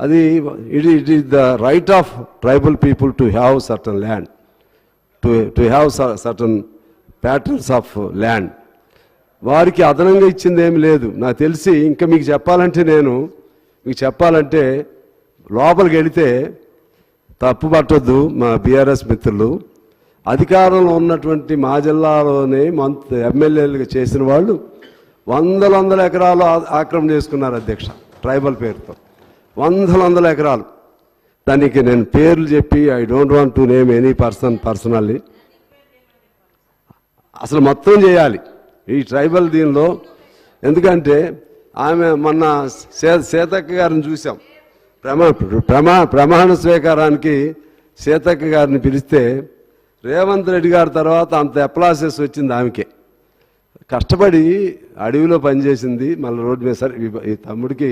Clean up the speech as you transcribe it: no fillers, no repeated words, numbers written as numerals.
అది it is the right of tribal people to have certain land, to have certain patterns of land. వారికి అదనంగా ఇచ్చింది ఏమి లేదు నాకు తెలిసి. ఇంకా మీకు చెప్పాలంటే లోపలికి వెళితే తప్పు పట్టొద్దు మా బీఆర్ఎస్ మిత్రులు. అధికారంలో ఉన్నటువంటి మా జిల్లాలోనే ఎమ్మెల్యేలుగా చేసిన వాళ్ళు వందల ఎకరాలు ఆక్రమణ చేసుకున్నారు అధ్యక్ష, ట్రైబల్ పేరుతో వందల ఎకరాలు. దానికి నేను పేర్లు చెప్పి I don't want to name any personally. అసలు మొత్తం చేయాలి ఈ ట్రైబల్ దీనిలో. ఎందుకంటే ఆమె మొన్న సీతక్క గారిని చూసాం, ప్రమాణ స్వీకారానికి సీతక్క గారిని పిలిస్తే రేవంత్ రెడ్డి గారి తర్వాత అంత అప్లాసెస్ వచ్చింది ఆమెకే. కష్టపడి అడవిలో పనిచేసింది, మళ్ళీ రోడ్డు మీద. సరే ఈ తమ్ముడికి